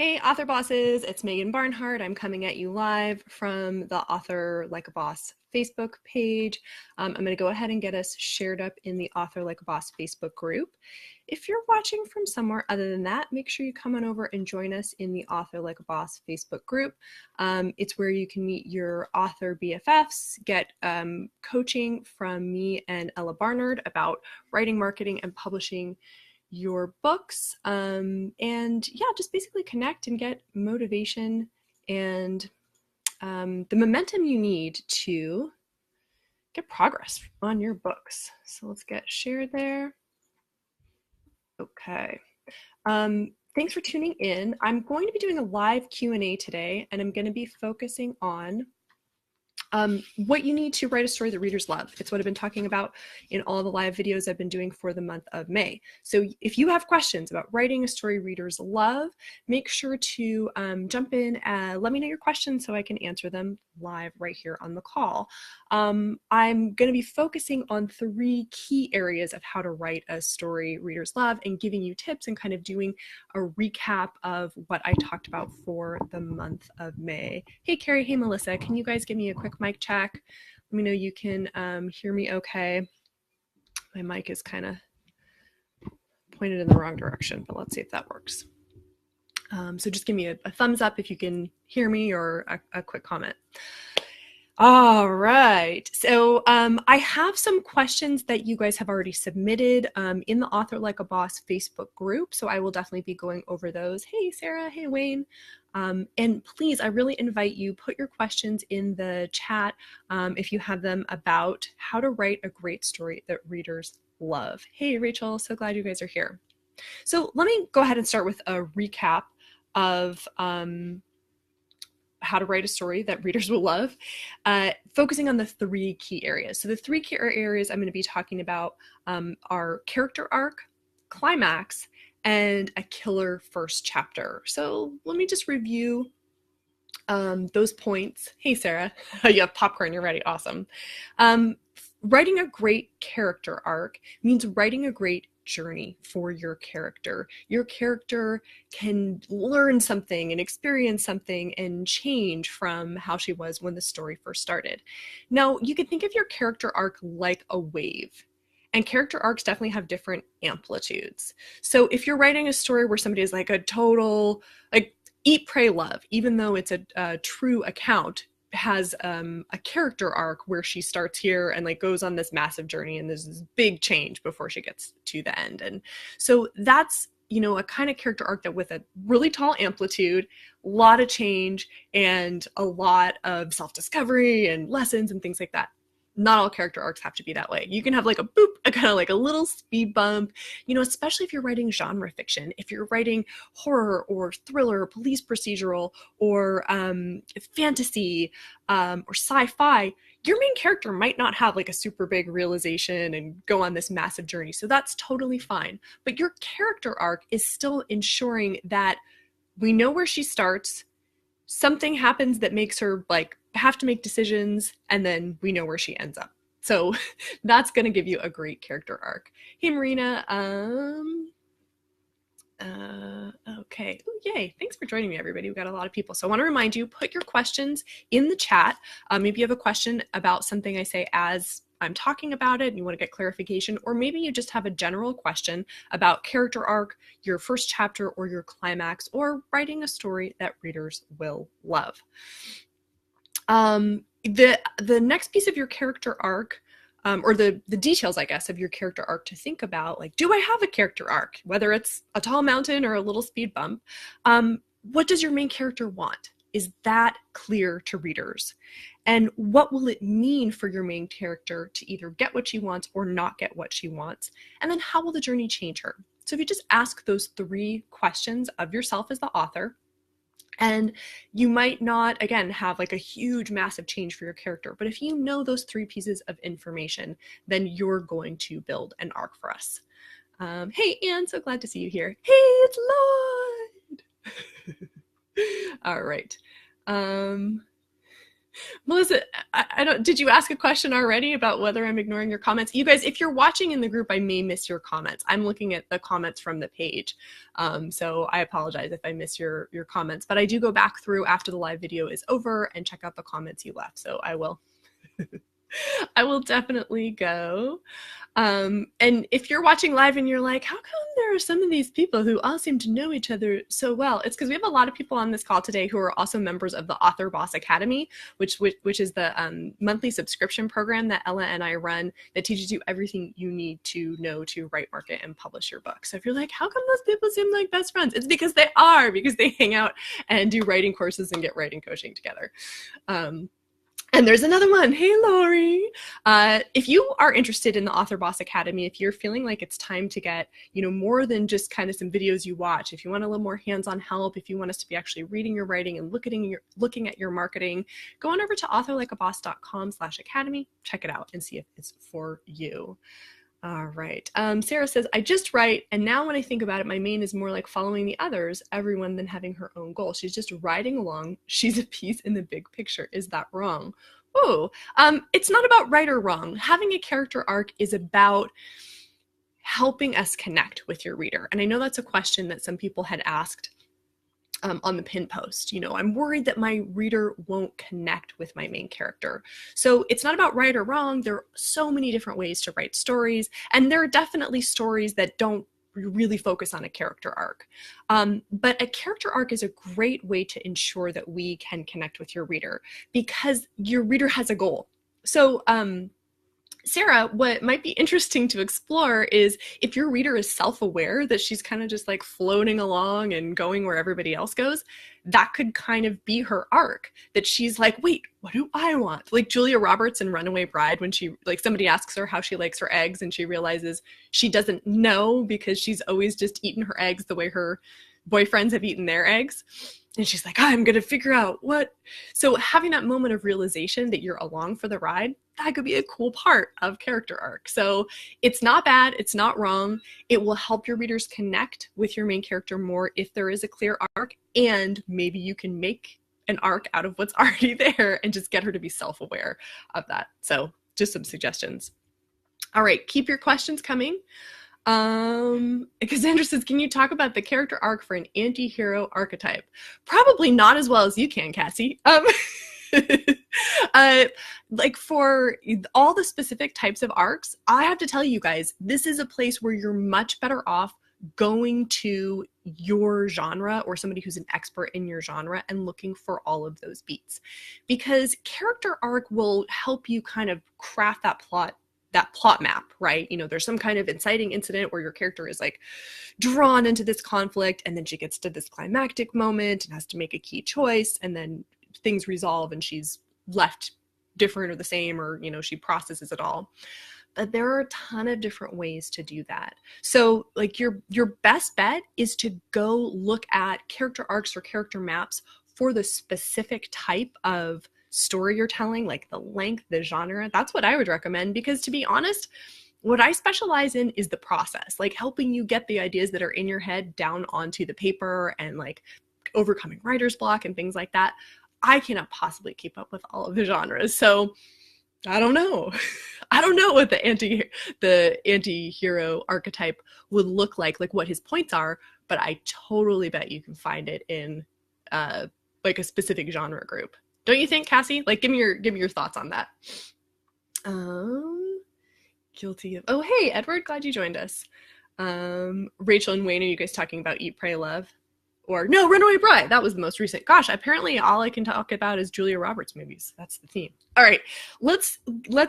Hey, author bosses, it's Megan Barnhart. I'm coming at you live from the Author Like a Boss Facebook page. I'm going to go ahead and get us shared up in the Author Like a Boss Facebook group. If you're watching from somewhere other than that, make sure you come on over and join us in the Author Like a Boss Facebook group. It's where you can meet your author BFFs, get coaching from me and Ella Barnard about writing, marketing, and publishing your books, and yeah, just basically connect and get motivation and the momentum you need to get progress on your books. So let's get shared there. Okay. Thanks for tuning in. I'm going to be doing a live Q&A today, and I'm going to be focusing on what you need to write a story that readers love. It's what I've been talking about in all the live videos I've been doing for the month of May. So if you have questions about writing a story readers love, make sure to jump in, let me know your questions so I can answer them live right here on the call. I'm going to be focusing on 3 key areas of how to write a story readers love and giving you tips and kind of doing a recap of what I talked about for the month of May. Hey, Carrie. Hey, Melissa. Can you guys give me a quick mic check? Let me know you can hear me okay. My mic is kind of pointed in the wrong direction, but let's see if that works. So just give me a thumbs up if you can hear me, or a quick comment. All right, so I have some questions that you guys have already submitted in the Author Like a Boss Facebook group, so I will definitely be going over those. Hey, Sarah. Hey, Wayne. And please, I really invite you, put your questions in the chat if you have them about how to write a great story that readers love. Hey, Rachel, so glad you guys are here. So let me go ahead and start with a recap of how to write a story that readers will love, focusing on the 3 key areas. So the 3 key areas I'm going to be talking about are character arc, climax, and a killer first chapter. So let me just review those points. Hey, Sarah. You have popcorn. You're ready. Awesome. Writing a great character arc means writing a great journey for your character. Your character can learn something and experience something and change from how she was when the story first started. Now, you can think of your character arc like a wave. And character arcs definitely have different amplitudes. So if you're writing a story where somebody is like a total, like Eat, Pray, Love, even though it's a true account, has a character arc where she starts here and like goes on this massive journey, and there's this big change before she gets to the end. And so that's, you know, a kind of character arc that with a really tall amplitude, a lot of change, and a lot of self-discovery and lessons and things like that. Not all character arcs have to be that way. You can have like a boop, a kind of like a little speed bump, you know, especially if you're writing genre fiction. If you're writing horror or thriller, police procedural, or fantasy, or sci-fi, your main character might not have like a super big realization and go on this massive journey. So that's totally fine. But your character arc is still ensuring that we know where she starts, something happens that makes her like have to make decisions, and then we know where she ends up. So that's going to give you a great character arc. Hey, Marina. Okay. Ooh, yay. Thanks for joining me, everybody. We've got a lot of people. So I want to remind you, put your questions in the chat. Maybe you have a question about something I say as I'm talking about it and you want to get clarification, or maybe you just have a general question about character arc, your first chapter, or your climax, or writing a story that readers will love. The next piece of your character arc, or the details, I guess, of your character arc to think about, like, do I have a character arc? Whether it's a tall mountain or a little speed bump, what does your main character want? Is that clear to readers? And what will it mean for your main character to either get what she wants or not get what she wants? And then how will the journey change her? So if you just ask those 3 questions of yourself as the author, and you might not, again, have like a huge, massive change for your character, but if you know those 3 pieces of information, then you're going to build an arc for us. Hey, Anne, so glad to see you here. Hey, it's Lloyd. All right. Melissa, I don't, did you ask a question already about whether I'm ignoring your comments? You guys, if you're watching in the group, I may miss your comments. I'm looking at the comments from the page. So I apologize if I miss your comments, but I do go back through after the live video is over and check out the comments you left. So I will. I will definitely go. And if you're watching live and you're like, how come there are some of these people who all seem to know each other so well? It's because we have a lot of people on this call today who are also members of the Author Boss Academy, which is the monthly subscription program that Ella and I run that teaches you everything you need to know to write, market, and publish your book. So if you're like, how come those people seem like best friends? It's because they are, because they hang out and do writing courses and get writing coaching together. And there's another one. Hey, Lori. If you are interested in the Author Boss Academy, if you're feeling like it's time to get, more than just kind of some videos you watch, if you want a little more hands-on help, if you want us to be actually reading your writing and looking at your marketing, go on over to authorlikeaboss.com/academy, check it out and see if it's for you. All right. Sarah says, I just write, and now when I think about it, my main is more like following the others, everyone, than having her own goal. She's just riding along. She's a piece in the big picture. Is that wrong? Oh, it's not about right or wrong. Having a character arc is about helping us connect with your reader. And I know that's a question that some people had asked on the pin post. I'm worried that my reader won't connect with my main character. So it's not about right or wrong. There are so many different ways to write stories, and there are definitely stories that don't really focus on a character arc. But a character arc is a great way to ensure that we can connect with your reader because your reader has a goal. So Sarah, what might be interesting to explore is if your reader is self-aware that she's kind of just like floating along and going where everybody else goes, that could kind of be her arc, that she's like, wait, what do I want? Like Julia Roberts in Runaway Bride, when somebody asks her how she likes her eggs and she realizes she doesn't know because she's always just eaten her eggs the way her boyfriends have eaten their eggs. And she's like, I'm going to figure out what. So having that moment of realization that you're along for the ride, that could be a cool part of character arc. So it's not bad. It's not wrong. It will help your readers connect with your main character more if there is a clear arc. And maybe you can make an arc out of what's already there and just get her to be self-aware of that. So just some suggestions. All right. Keep your questions coming. Cassandra says, can you talk about the character arc for an anti-hero archetype? Probably not as well as you can, Cassie. Like for all the specific types of arcs, I have to tell you guys, this is a place where you're much better off going to your genre or somebody who's an expert in your genre and looking for all of those beats, because character arc will help you kind of craft that plot map, right? There's some kind of inciting incident where your character is like drawn into this conflict, and then she gets to this climactic moment and has to make a key choice, and then things resolve and she's left different or the same, or she processes it all. But there are a ton of different ways to do that. So like your best bet is to go look at character arcs or character maps for the specific type of story you're telling, like the length, the genre. That's what I would recommend, because to be honest, what I specialize in is the process, like helping you get the ideas that are in your head down onto the paper and like overcoming writer's block and things like that. I cannot possibly keep up with all of the genres. So I don't know. I don't know what the anti-hero archetype would look like what his points are, but I totally bet you can find it in like a specific genre group. Don't you think, Cassie? Like, give me your thoughts on that. Guilty of. Oh, hey, Edward, glad you joined us. Rachel and Wayne, are you guys talking about Eat, Pray, Love? Or no, Runaway Bride. That was the most recent. Gosh, apparently all I can talk about is Julia Roberts movies. That's the theme. All right, let's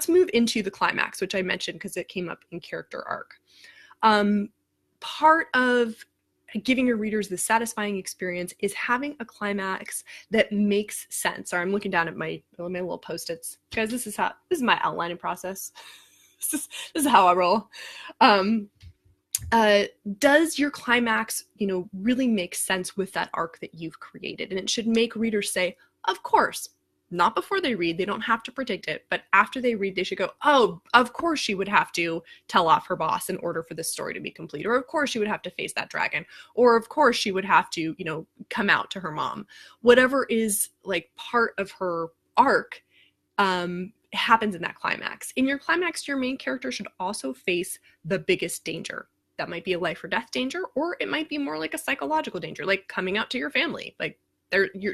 move into the climax, which I mentioned because it came up in character arc. Part of giving your readers the satisfying experience is having a climax that makes sense. Sorry, I'm looking down at my little post-its. Guys, this is my outlining process. This is how I roll. Does your climax, really make sense with that arc that you've created? And it should make readers say, of course. Not before they read. They don't have to predict it. But after they read, they should go, oh, of course she would have to tell off her boss in order for this story to be complete. Or of course she would have to face that dragon. Or of course she would have to, come out to her mom. Whatever is like part of her arc happens in that climax. In your climax, your main character should also face the biggest danger. That might be a life or death danger, or it might be more like a psychological danger, like coming out to your family. Like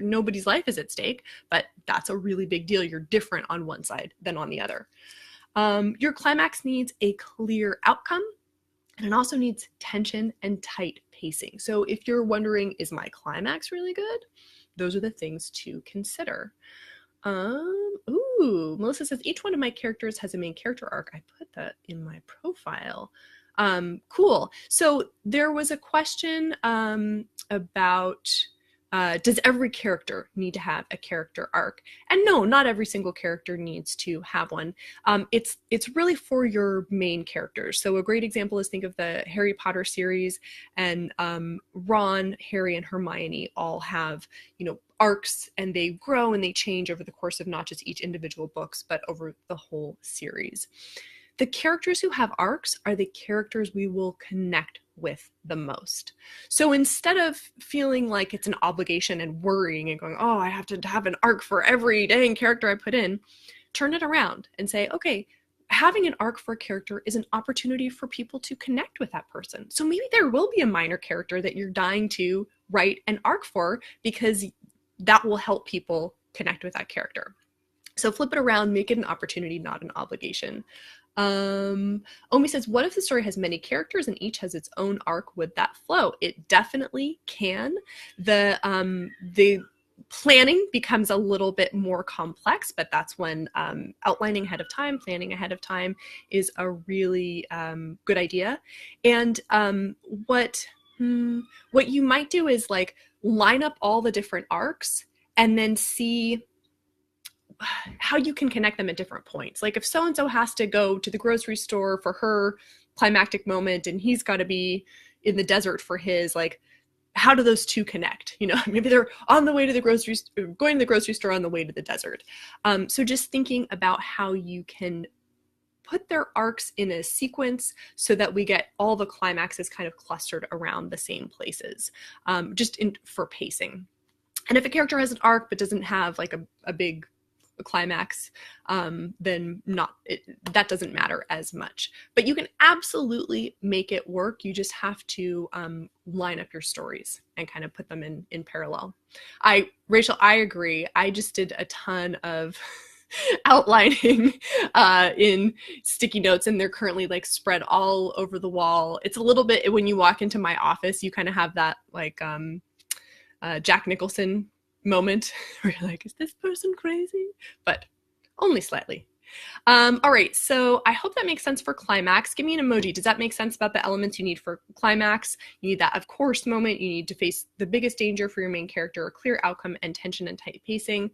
nobody's life is at stake, but that's a really big deal. You're different on one side than on the other. Your climax needs a clear outcome, and it also needs tension and tight pacing. So if you're wondering, is my climax really good? Those are the things to consider. Melissa says, each one of my characters has a main character arc. I put that in my profile. Cool. So there was a question about does every character need to have a character arc? And no, not every single character needs to have one. It's really for your main characters. So a great example is, think of the Harry Potter series, and Ron, Harry, and Hermione all have, arcs, and they grow and they change over the course of not just each individual books, but over the whole series. The characters who have arcs are the characters we will connect with the most. So instead of feeling like it's an obligation and worrying and going, oh, I have to have an arc for every dang character I put in, turn it around and say, okay, having an arc for a character is an opportunity for people to connect with that person. So maybe there will be a minor character that you're dying to write an arc for, because that will help people connect with that character. So flip it around, make it an opportunity, not an obligation. Omi says, what if the story has many characters and each has its own arc? Would that flow? It definitely can. The planning becomes a little bit more complex, but that's when outlining ahead of time, planning ahead of time is a really good idea. And what you might do is like line up all the different arcs and then see how you can connect them at different points. Like if so-and-so has to go to the grocery store for her climactic moment and he's got to be in the desert for his, like, how do those two connect? Maybe they're on the way to the grocery store, going to the grocery store on the way to the desert. So just thinking about how you can put their arcs in a sequence so that we get all the climaxes kind of clustered around the same places, for pacing. And if a character has an arc but doesn't have like a big climax, then that doesn't matter as much. But you can absolutely make it work. You just have to line up your stories and kind of put them in parallel. Rachel, I agree. I just did a ton of outlining in sticky notes, and they're currently like spread all over the wall. It's a little bit, when you walk into my office, you kind of have that like Jack Nicholson moment where you're like, is this person crazy? But only slightly. All right, so I hope that makes sense for climax. Give me an emoji. Does that make sense about the elements you need for climax? You need that of course moment. You need to face the biggest danger for your main character, a clear outcome, and tension and tight pacing.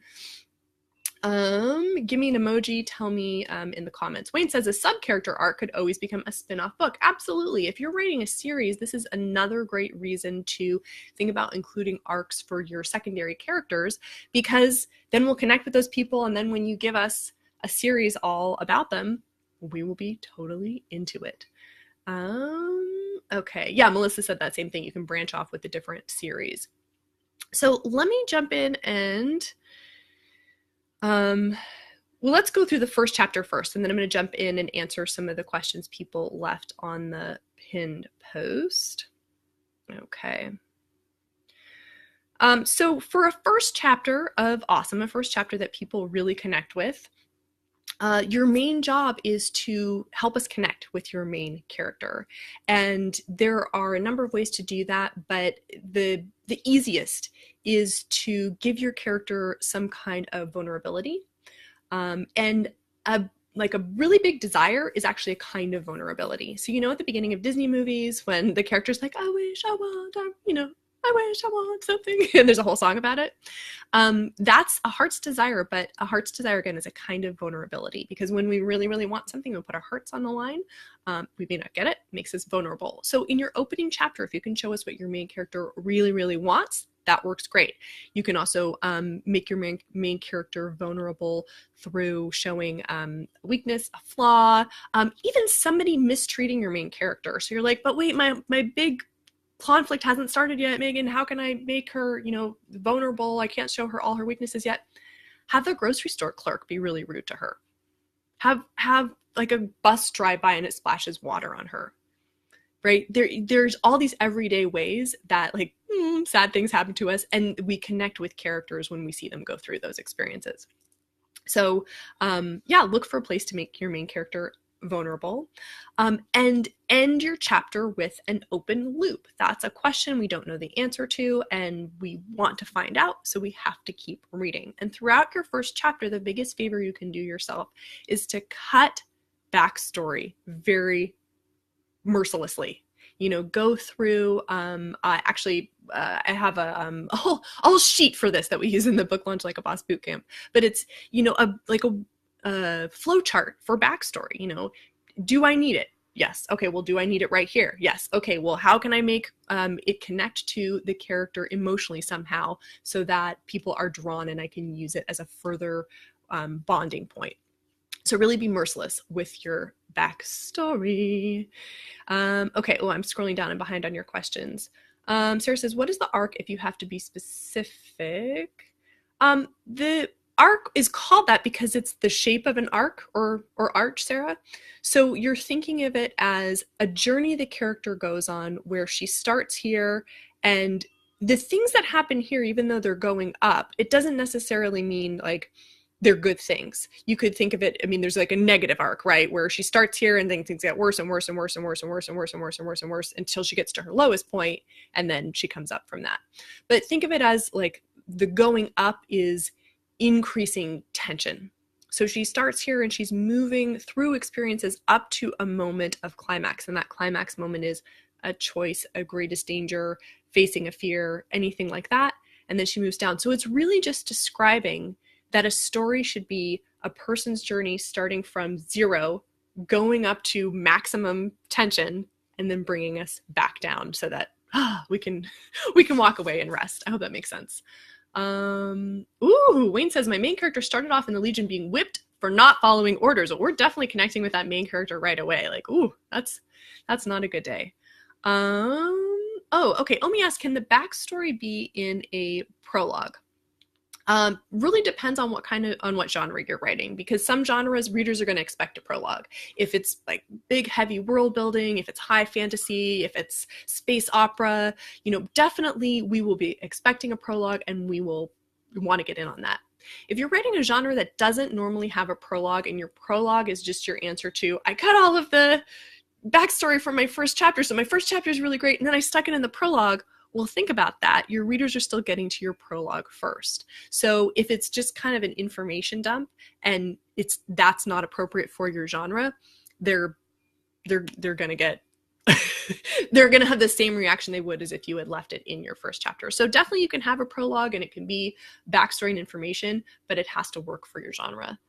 Give me an emoji. Tell me in the comments. Wayne says a sub-character arc could always become a spin-off book. Absolutely. If you're writing a series, this is another great reason to think about including arcs for your secondary characters, because then we'll connect with those people, and then when you give us a series all about them, we will be totally into it. Okay. Yeah, Melissa said that same thing. You can branch off with the different series. So let me jump in and well, let's go through the first chapter first, and then I'm going to jump in and answer some of the questions people left on the pinned post. Okay. So for a first chapter of Awesome, a first chapter that people really connect with, your main job is to help us connect with your main character. And there are a number of ways to do that, but the easiest is to give your character some kind of vulnerability. And a really big desire is actually a kind of vulnerability. So, at the beginning of Disney movies, when the character's like, I wish I want, I wish I want something, and there's a whole song about it. That's a heart's desire, but a heart's desire, again, is a kind of vulnerability, because when we really, really want something, we put our hearts on the line. We may not get it, makes us vulnerable. So in your opening chapter, if you can show us what your main character really, really wants, that works great. You can also make your main character vulnerable through showing weakness, a flaw, even somebody mistreating your main character. So you're like, but wait, my big conflict hasn't started yet, Megan. How can I make her, vulnerable? I can't show her all her weaknesses yet. Have the grocery store clerk be really rude to her. Have like a bus drive by and it splashes water on her. Right? There's all these everyday ways that like sad things happen to us, and we connect with characters when we see them go through those experiences. So yeah, look for a place to make your main character vulnerable, and end your chapter with an open loop. That's a question we don't know the answer to and we want to find out, so we have to keep reading. And throughout your first chapter, the biggest favor you can do yourself is to cut backstory very mercilessly. You know, go through, I have a whole sheet for this that we use in the book Launch Like a Boss Bootcamp, but it's, you know, a flow chart for backstory. You know, do I need it? Yes. Okay, well, do I need it right here? Yes. Okay, well, how can I make it connect to the character emotionally somehow so that people are drawn and I can use it as a further bonding point? So really be merciless with your backstory. Okay, oh, I'm scrolling down and behind on your questions. Sarah says, what is the arc if you have to be specific? The arc is called that because it's the shape of an arc or arch, Sarah. So you're thinking of it as a journey the character goes on where she starts here, and the things that happen here, even though they're going up, it doesn't necessarily mean like they're good things. You could think of it, I mean, there's like a negative arc, right? Where she starts here and then things get worse and worse and worse and worse and worse and worse and worse and worse and worse until she gets to her lowest point, and then she comes up from that. But think of it as like the going up is increasing tension. So she starts here and she's moving through experiences up to a moment of climax. And that climax moment is a choice, a greatest danger, facing a fear, anything like that. And then she moves down. So it's really just describing that a story should be a person's journey starting from zero, going up to maximum tension, and then bringing us back down so that we can walk away and rest. I hope that makes sense. Ooh, Wayne says, my main character started off in the Legion being whipped for not following orders. Well, we're definitely connecting with that main character right away. Like, ooh, that's not a good day. Oh, okay. Omi asked, can the backstory be in a prologue? Really depends on what genre you're writing, because some genres readers are going to expect a prologue. If it's like big heavy world building, if it's high fantasy, if it's space opera, you know, definitely we will be expecting a prologue and we will want to get in on that. If you're writing a genre that doesn't normally have a prologue and your prologue is just your answer to, I cut all of the backstory from my first chapter, so my first chapter is really great and then I stuck it in the prologue, well, think about that. Your readers are still getting to your prologue first. So if it's just kind of an information dump and that's not appropriate for your genre, they're gonna get they're gonna have the same reaction they would as if you had left it in your first chapter. So definitely you can have a prologue and it can be backstory and information, but it has to work for your genre.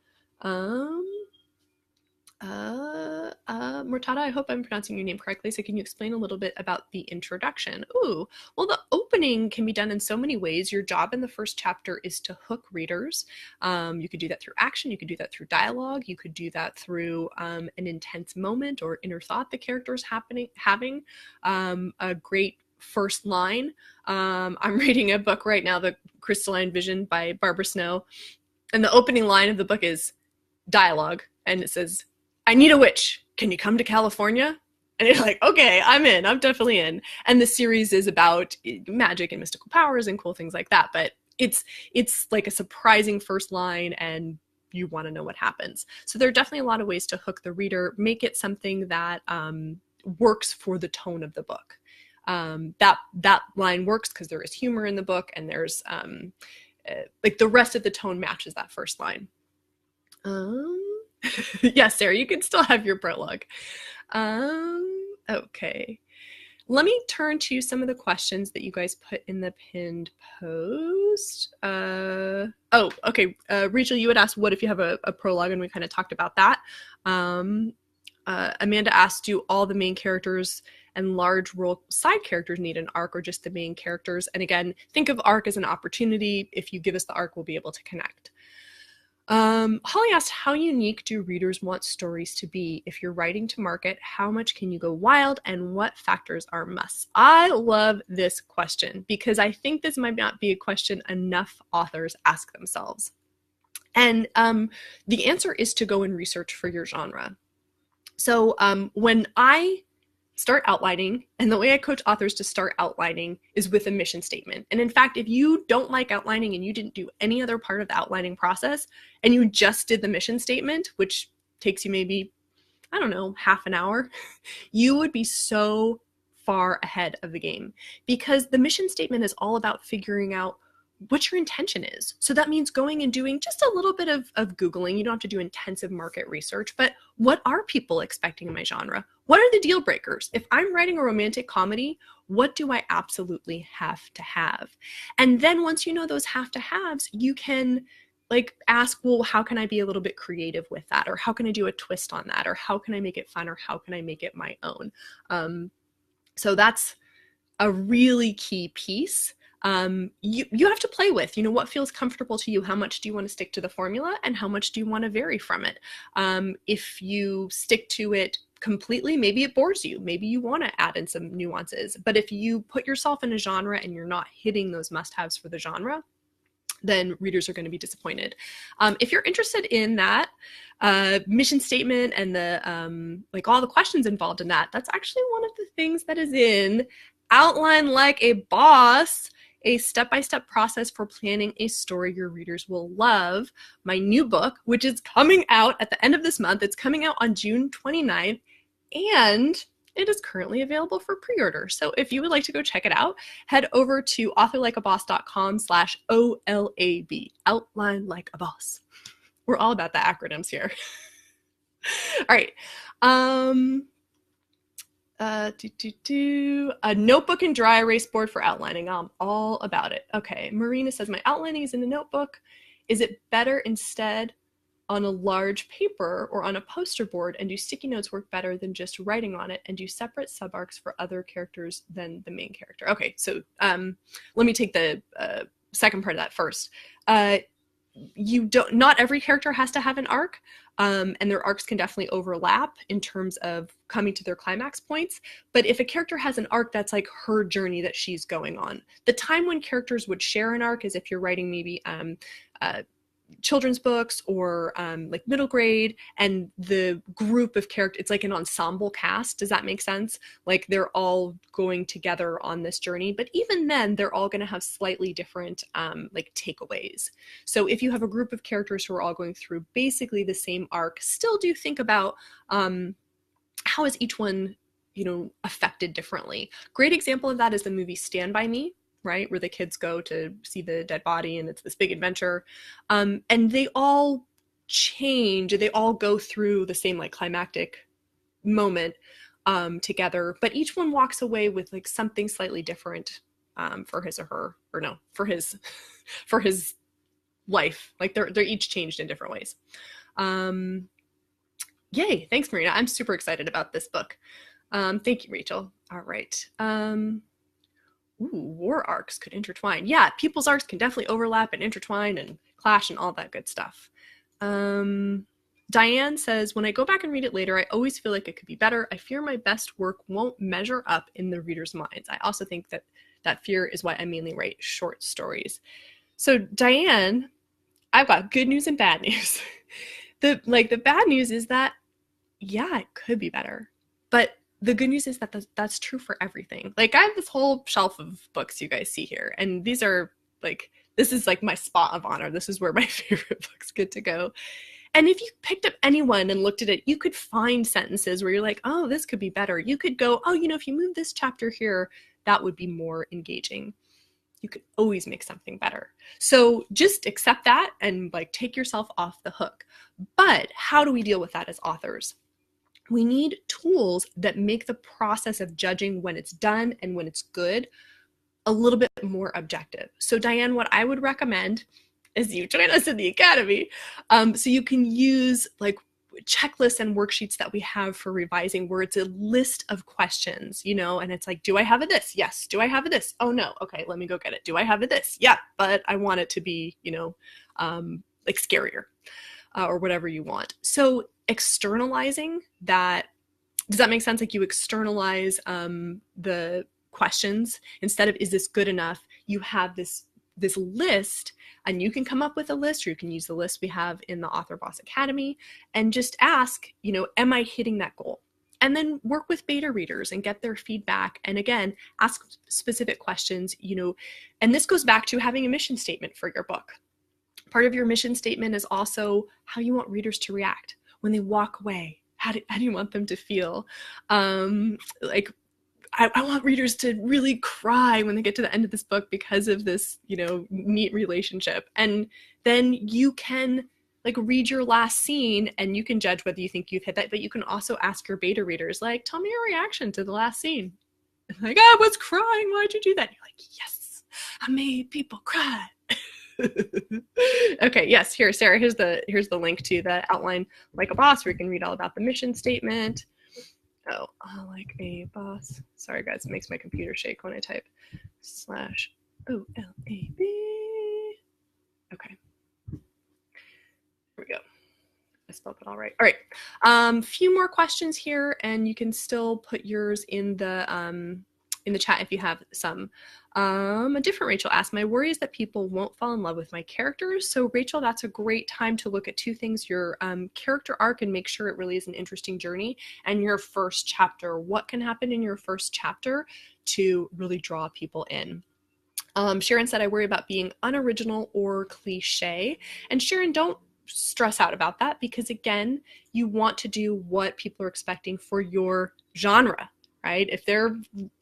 Murtada, I hope I'm pronouncing your name correctly. So can you explain a little bit about the introduction? Ooh, well, the opening can be done in so many ways. Your job in the first chapter is to hook readers. You could do that through action. You could do that through dialogue. You could do that through an intense moment or inner thought the character is having. A great first line. I'm reading a book right now, The Crystalline Vision by Barbara Snow. And the opening line of the book is dialogue. And it says, I need a witch. Can you come to California? And you're like, okay, I'm in. I'm definitely in. And the series is about magic and mystical powers and cool things like that. But it's like a surprising first line and you want to know what happens. So there are definitely a lot of ways to hook the reader, make it something that works for the tone of the book. That line works because there is humor in the book and there's like the rest of the tone matches that first line. Yes, Sarah, you can still have your prologue. Okay. Let me turn to some of the questions that you guys put in the pinned post. Okay. Rachel, you had asked, what if you have a prologue? And we kind of talked about that. Amanda asked, do all the main characters and large role side characters need an arc or just the main characters? And again, think of arc as an opportunity. If you give us the arc, we'll be able to connect. Holly asked, how unique do readers want stories to be? If you're writing to market, how much can you go wild and what factors are musts? I love this question because I think this might not be a question enough authors ask themselves. And the answer is to go and research for your genre. So when I start outlining, and the way I coach authors to start outlining is with a mission statement. And in fact, if you don't like outlining and you didn't do any other part of the outlining process and you just did the mission statement, which takes you maybe, I don't know, half an hour, you would be so far ahead of the game, because the mission statement is all about figuring out what your intention is. So that means going and doing just a little bit of Googling. You don't have to do intensive market research, but what are people expecting in my genre? What are the deal breakers? If I'm writing a romantic comedy, what do I absolutely have to have? And then once you know those have to haves, you can like ask, well, how can I be a little bit creative with that? Or how can I do a twist on that? Or how can I make it fun? Or how can I make it my own? So that's a really key piece. You have to play with, what feels comfortable to you. How much do you want to stick to the formula and how much do you want to vary from it? If you stick to it completely, maybe it bores you. Maybe you want to add in some nuances. But if you put yourself in a genre and you're not hitting those must-haves for the genre, then readers are going to be disappointed. If you're interested in that mission statement and the like all the questions involved in that, that's actually one of the things that is in Outline Like a Boss, a step-by-step process for planning a story your readers will love, my new book, which is coming out at the end of this month. It's coming out on June 29th, and it is currently available for pre-order. So if you would like to go check it out, head over to authorlikeaboss.com/OLAB, Outline Like a Boss. We're all about the acronyms here. All right. A notebook and dry erase board for outlining. I'm all about it. Okay, Marina says, my outlining is in a notebook. Is it better instead on a large paper or on a poster board, and do sticky notes work better than just writing on it, and do separate sub-arcs for other characters than the main character? Okay, so let me take the second part of that first. Not every character has to have an arc, and their arcs can definitely overlap in terms of coming to their climax points. But if a character has an arc, that's like her journey that she's going on. The time when characters would share an arc is if you're writing maybe children's books or like middle grade, and the group of characters, it's like an ensemble cast. Does that make sense? Like they're all going together on this journey, but even then they're all going to have slightly different like takeaways. So if you have a group of characters who are all going through basically the same arc, still do think about how is each one affected differently. Great example of that is the movie Stand By Me, right? Where the kids go to see the dead body and it's this big adventure. And they all change, they all go through the same like climactic moment together, but each one walks away with like something slightly different for his or her, or no, for his life. Like they're each changed in different ways. Yay, thanks Marina. I'm super excited about this book. Thank you, Rachel. All right. Ooh, war arcs could intertwine. Yeah, people's arcs can definitely overlap and intertwine and clash and all that good stuff. Diane says, when I go back and read it later, I always feel like it could be better. I fear my best work won't measure up in the reader's minds. I also think that fear is why I mainly write short stories. So Diane, I've got good news and bad news. The bad news is that, yeah, it could be better. But the good news is that that's true for everything. Like I have this whole shelf of books you guys see here, and these are like, this is like my spot of honor. This is where my favorite books get to go. And if you picked up any one and looked at it, you could find sentences where you're like, oh, this could be better. You could go, oh, if you move this chapter here, that would be more engaging. You could always make something better. So just accept that and like take yourself off the hook. But how do we deal with that as authors? We need tools that make the process of judging when it's done and when it's good a little bit more objective. So Diane, what I would recommend is you join us in the Academy. So you can use like checklists and worksheets that we have for revising, where it's a list of questions, and it's like, do I have a this? Yes. Do I have a this? Oh no. Okay, let me go get it. Do I have a this? Yeah, but I want it to be, like scarier or whatever you want. So externalizing that, does that make sense? Like you externalize the questions instead of, is this good enough? You have this this list, and you can come up with a list, or you can use the list we have in the Author Boss Academy, and just ask, am I hitting that goal? And then work with beta readers and get their feedback. And again, ask specific questions, and this goes back to having a mission statement for your book. Part of your mission statement is also how you want readers to react when they walk away. How do you want them to feel? Like, I want readers to really cry when they get to the end of this book because of this, neat relationship. And then you can read your last scene and you can judge whether you think you've hit that, but you can also ask your beta readers, tell me your reaction to the last scene. And I was crying. Why'd you do that? And you're like, yes, I made people cry. Okay, yes, here, Sarah, here's the link to the outline like a boss, where you can read all about the mission statement. Oh, like a boss. Sorry, guys, it makes my computer shake when I type /OLAB. Okay. Here we go. I spelled it all right. All right. Few more questions here, and you can still put yours in the chat if you have some. A different Rachel asked, my worry is that people won't fall in love with my characters. So Rachel, that's a great time to look at two things: your character arc, and make sure it really is an interesting journey, and your first chapter. What can happen in your first chapter to really draw people in? Sharon said, I worry about being unoriginal or cliche. And Sharon, don't stress out about that, because again, you want to do what people are expecting for your genre. Right? If they're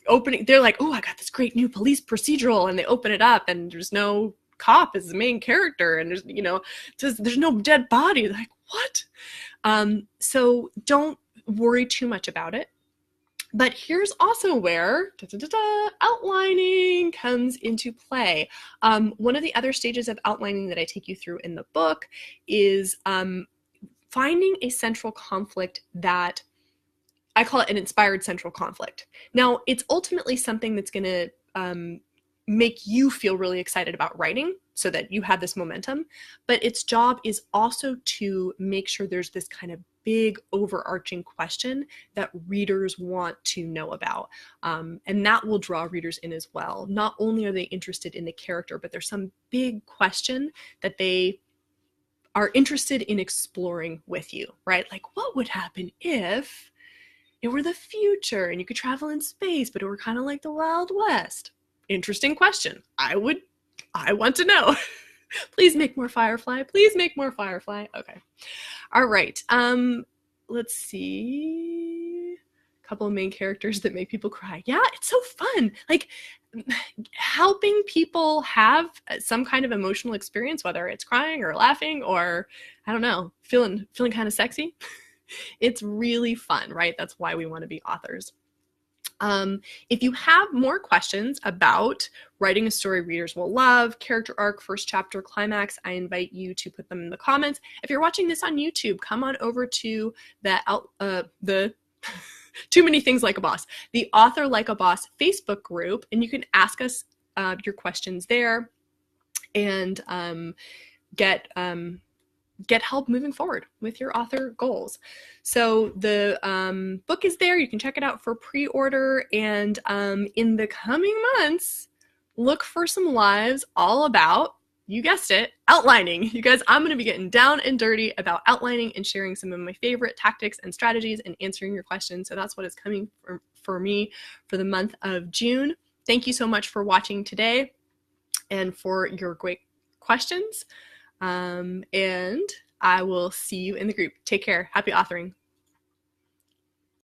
like, oh, I got this great new police procedural, and they open it up and there's no cop as the main character, and there's no dead body. Like, what? So don't worry too much about it. But here's also where outlining comes into play. One of the other stages of outlining that I take you through in the book is finding a central conflict that I call it an inspired central conflict. Now, it's ultimately something that's going to make you feel really excited about writing so that you have this momentum. But its job is also to make sure there's this kind of big overarching question that readers want to know about. And that will draw readers in as well. Not only are they interested in the character, but there's some big question that they are interested in exploring with you, right? Like, what would happen if it were the future and you could travel in space, but it were kind of like the Wild West? Interesting question. I want to know. Please make more Firefly. Please make more Firefly. Okay. All right. Let's see. A couple of main characters that make people cry. Yeah, it's so fun. Like, helping people have some kind of emotional experience, whether it's crying or laughing or, I don't know, feeling kind of sexy. It's really fun, right? That's why we want to be authors. If you have more questions about writing a story readers will love, character arc, first chapter, climax, I invite you to put them in the comments. If you're watching this on YouTube, come on over to the Too Many Things Like a Boss, the Author Like a Boss Facebook group, and you can ask us your questions there and get help moving forward with your author goals. So the book is there. You can check it out for pre-order. And in the coming months, look for some lives all about, you guessed it, outlining. You guys, I'm going to be getting down and dirty about outlining and sharing some of my favorite tactics and strategies and answering your questions. So that's what is coming for me for the month of June. Thank you so much for watching today and for your great questions. And I will see you in the group. Take care. Happy authoring.